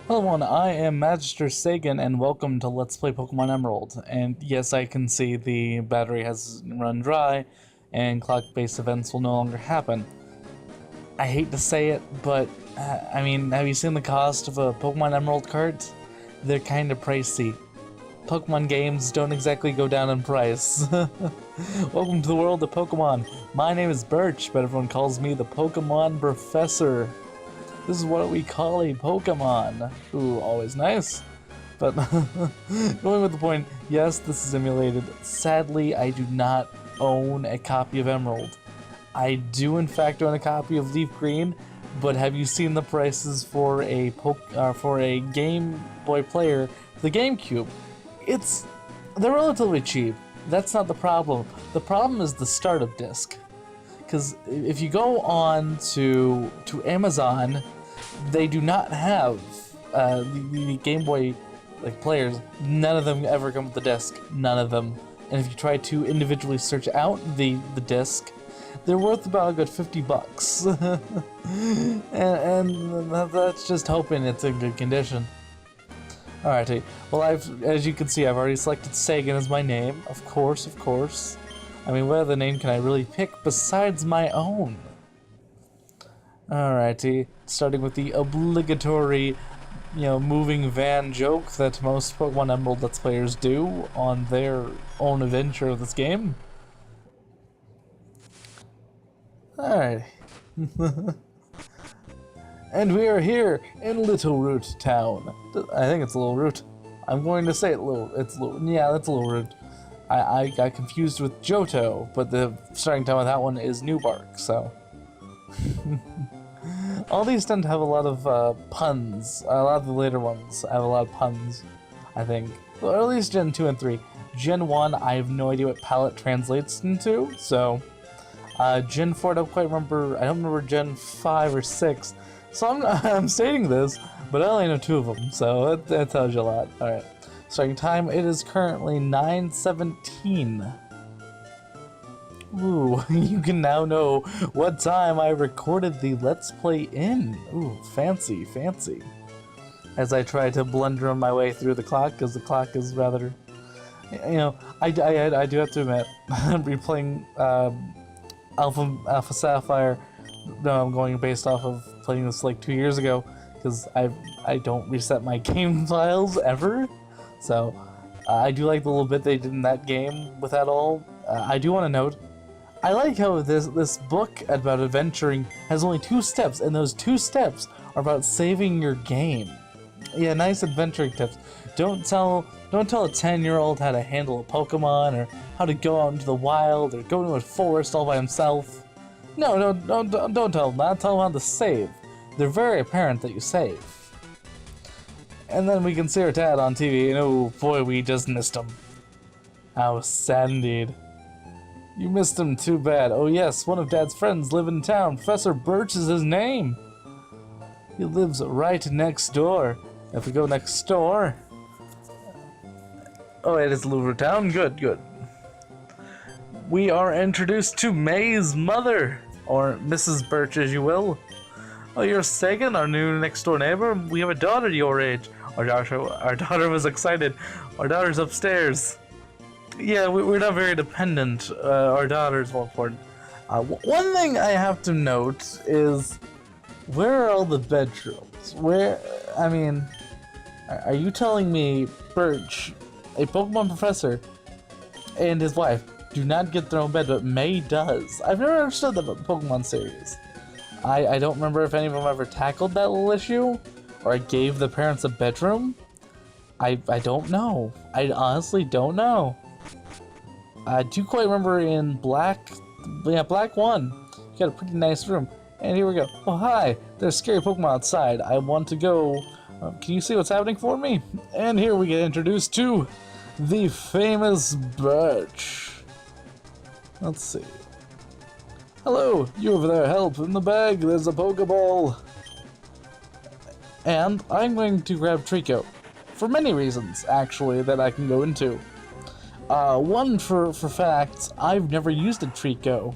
Hello everyone, I am MagisterSagan and welcome to Let's Play Pokemon Emerald. And yes, I can see the battery has run dry and clock-based events will no longer happen. I hate to say it, but I mean, have you seen the cost of a Pokemon Emerald cart? They're kind of pricey. Pokemon games don't exactly go down in price. Welcome to the world of Pokemon. My name is Birch, but everyone calls me the Pokemon Professor. This is what we call a Pokemon. Ooh, always nice. But going with the point, yes, this is emulated. Sadly, I do not own a copy of Emerald. I do in fact own a copy of Leaf Green, but have you seen the prices for a Game Boy player, the GameCube? They're relatively cheap. That's not the problem. The problem is the startup disc. Because if you go on to Amazon, they do not have the Game Boy players. None of them ever come with the disc. None of them. And if you try to individually search out the disc, they're worth about a good $50. and that's just hoping it's in good condition. Alrighty. Well, as you can see, I've already selected Sagan as my name. Of course. I mean, what other name can I really pick besides my own? Alrighty, starting with the obligatory, moving van joke that most Pokemon Emerald Let's Players do on their own adventure of this game. Alright. And we are here in Little Root Town. I think it's Little Root. I'm going to say yeah, that's Little Root. I got confused with Johto, but the starting town with that one is Newbark, so. All these tend to have a lot of puns. A lot of the later ones have a lot of puns, I think. Well, or at least Gen 2 and 3. Gen 1, I have no idea what palette translates into, so. Gen 4, I don't remember Gen 5 or 6. So I'm stating this, but I only know 2 of them, so that tells you a lot. Alright. Starting time, it is currently 9:17. Ooh, you can now know what time I recorded the Let's Play in. Ooh, fancy. As I try to blunder my way through the clock, because the clock is rather... I do have to admit, replaying Alpha Sapphire, no, I'm going based off of playing this like 2 years ago, because I don't reset my game files ever. So, I do like the little bit they did in that game with that all. I do want to note, I like how this book about adventuring has only 2 steps, and those 2 steps are about saving your game. Yeah, nice adventuring tips. Don't tell a 10-year-old how to handle a Pokemon, or how to go out into the wild, or go into a forest all by himself. No, don't tell them that. Tell them how to save. They're very apparent that you save. And then we can see our dad on TV, and oh boy, we just missed him. How sad indeed. You missed him, too bad. Oh yes, one of Dad's friends live in town. Professor Birch is his name. He lives right next door. If we go next door... Oh, it is Little Root Town? Good. We are introduced to May's mother, or Mrs. Birch as you will. Oh, you're Sagan, our new next-door neighbor? We have a daughter your age. Our daughter was excited. Our daughter's upstairs. Yeah, we're not very dependent. Our daughter's more important. One thing I have to note is, where are all the bedrooms? Are you telling me Birch, a Pokemon professor, and his wife do not get their own bed, but May does? I've never understood the Pokemon series. I don't remember if any of them ever tackled that little issue, or I gave the parents a bedroom. I don't know. I honestly don't know. I do quite remember in Black 1, you got a pretty nice room. And here we go. Oh hi, there's scary Pokemon outside. I want to go. Can you see what's happening for me? And here we get introduced to the famous Birch. Let's see. Hello, you over there, help, in the bag, there's a Pokeball. And I'm going to grab Treecko. For many reasons, actually, that I can go into. One, for facts, I've never used a Treecko.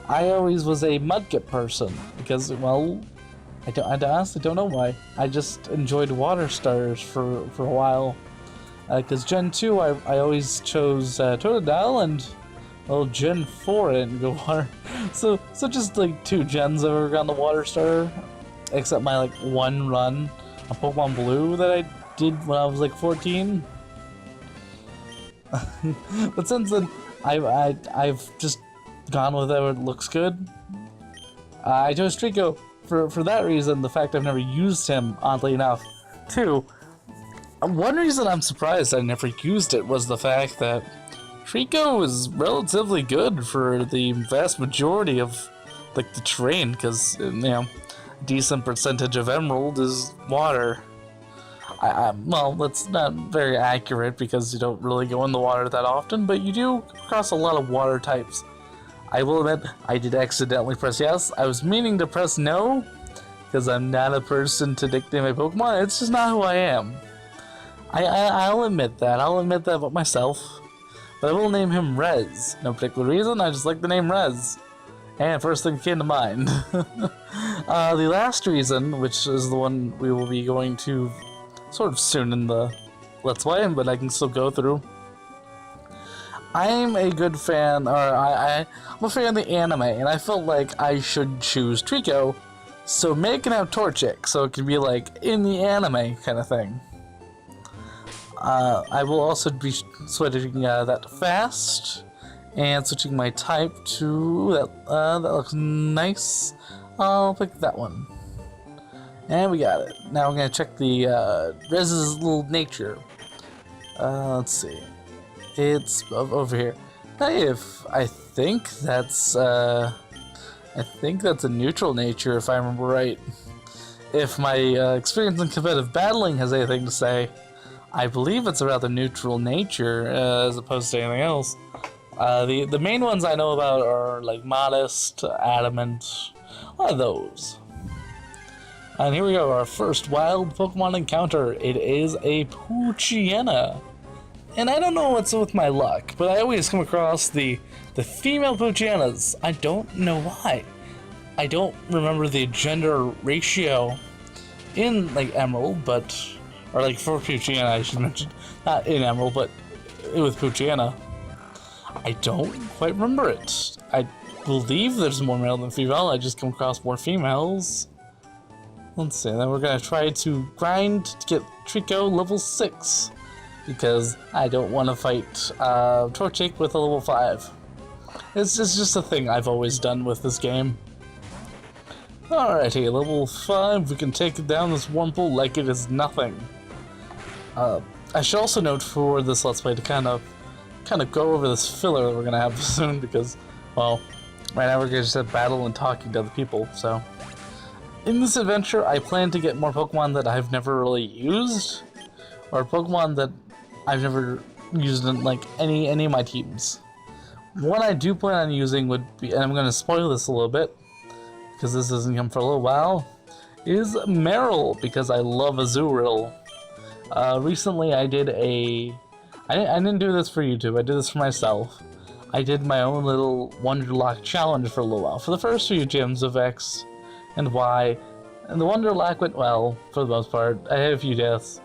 I always was a Mudkip person, because, well, I honestly don't know why. I just enjoyed water starters for a while. Because Gen 2, I always chose Totodile, and well, Gen 4 I didn't go water. So just like 2 gens I've ever gotten the water starter, except my like 1 run on Pokemon Blue that I did when I was like 14. But since then, I've just gone with whatever looks good. I chose Treecko for that reason. The fact I've never used him, oddly enough, too. One reason I'm surprised I never used it was the fact that Treecko is relatively good for the vast majority of like the terrain, because you know, a decent percentage of Emerald is water. Well, that's not very accurate because you don't really go in the water that often, but you do cross a lot of water types. I will admit, I did accidentally press yes. I was meaning to press no, because I'm not a person to nickname my Pokemon. It's just not who I am. I'll admit that. I'll admit that about myself. But I will name him Rez. No particular reason, I just like the name Rez. And first thing that came to mind. The last reason, which is the one we will be going to sort of soon in the Let's Play, but I can still go through. I'm a good fan, or I'm a fan of the anime, and I felt like I should choose Treecko, so make it have Torchic, so it can be like in the anime kind of thing. I will also be switching that to fast, and switching my type to that looks nice. I'll pick that one. And we got it. Now we're gonna check the Rez's little nature. Let's see. It's over here. I think that's a neutral nature, if I remember right. If my experience in competitive battling has anything to say, I believe it's a rather neutral nature as opposed to anything else. The main ones I know about are like Modest, Adamant, a lot of those. And here we go, our first wild Pokemon encounter. It is a Poochyena. And I don't know what's with my luck, but I always come across the female Poochyenas. I don't know why. I don't remember the gender ratio in like Emerald, or like for Poochyena I should mention. Not in Emerald, but with Poochyena. I don't quite remember it. I believe there's more male than female, I just come across more females. Let's see, then we're gonna try to grind to get Treecko level 6. Because I don't want to fight Torchic with a level 5. It's just a thing I've always done with this game. Alrighty, level 5, we can take down this Wurmple like it is nothing. I should also note for this Let's Play to kind of go over this filler that we're gonna have soon, because, well, right now we're gonna just have battle and talking to other people, so. In this adventure, I plan to get more Pokemon that I've never really used, or Pokemon that I've never used in like any of my teams. One I do plan on using would be, and I'm going to spoil this a little bit, because this doesn't come for a little while, is Meryl, because I love Azurill. Recently I did I didn't do this for YouTube, I did this for myself. I did my own little Wonderlock challenge for a little while, for the first few gyms of X and Y, and the Wonderlock went well, for the most part. I had a few deaths.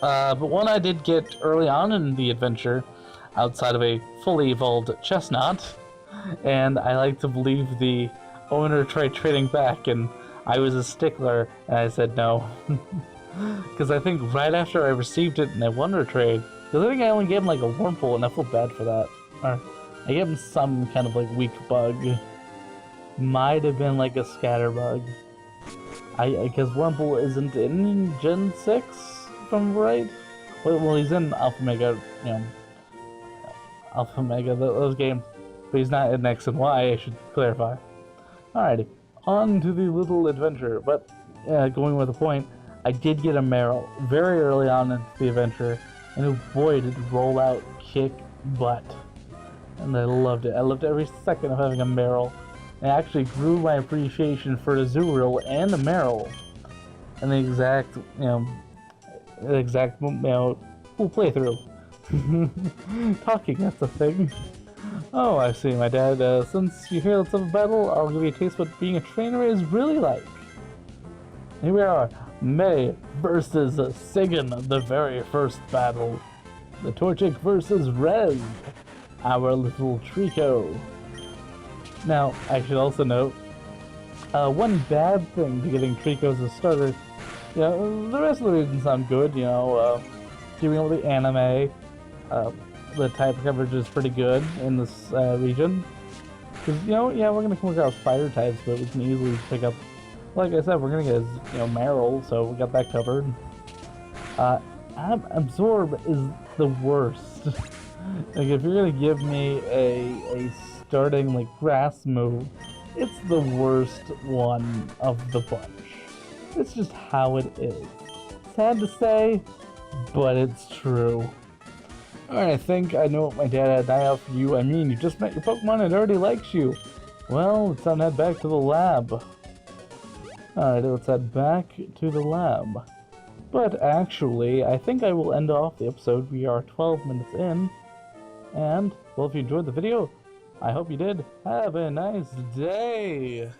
But one I did get early on in the adventure, outside of a fully evolved Chestnut, and I like to believe the owner tried trading back, and I was a stickler, and I said no. Because I think right after I received it in a Wonder Trade, because I think I only gave him like a Wurmple, and I feel bad for that. Or I gave him some kind of like weak bug. Might have been like a Scatterbug. Because Wurmple isn't in Gen 6? If I'm right. Well, he's in Alpha Mega, you know, Alpha Mega, those games, but he's not in X and Y, I should clarify. Alrighty, on to the little adventure, but going with the point, I did get a Meryl very early on in the adventure, and oh boy did it roll out kick butt. And I loved it. I loved every second of having a Meryl. And it actually grew my appreciation for the Azurill and the Meryl. And the exact, full playthrough. Talking, that's the thing. Oh, I see, my dad. Since you're here, let's have a battle. I'll give you a taste of what being a trainer is really like. Here we are, May versus Sagan, the very first battle. The Torchic versus Rez, our little Treecko. Now, I should also note, one bad thing to getting Treecko as a starter, you know, the rest of the regions sound good, you know, keeping up with the anime, the type coverage is pretty good in this region. Because, you know, yeah, we're going to come across fire types, but we can easily pick up, like I said, we're going to get his, you know, Meryl, so we got that covered. Absorb is the worst. Like, if you're going to give me a starting, like, grass move, it's the worst one of the bunch. It's just how it is. Sad to say, but it's true. Alright, I think I know what my dad had an eye out for you. I mean, you just met your Pokemon and it already likes you. Well, let's head back to the lab. Alright, let's head back to the lab. But actually, I think I will end off the episode. We are 12 minutes in. And, well, if you enjoyed the video, I hope you did. Have a nice day!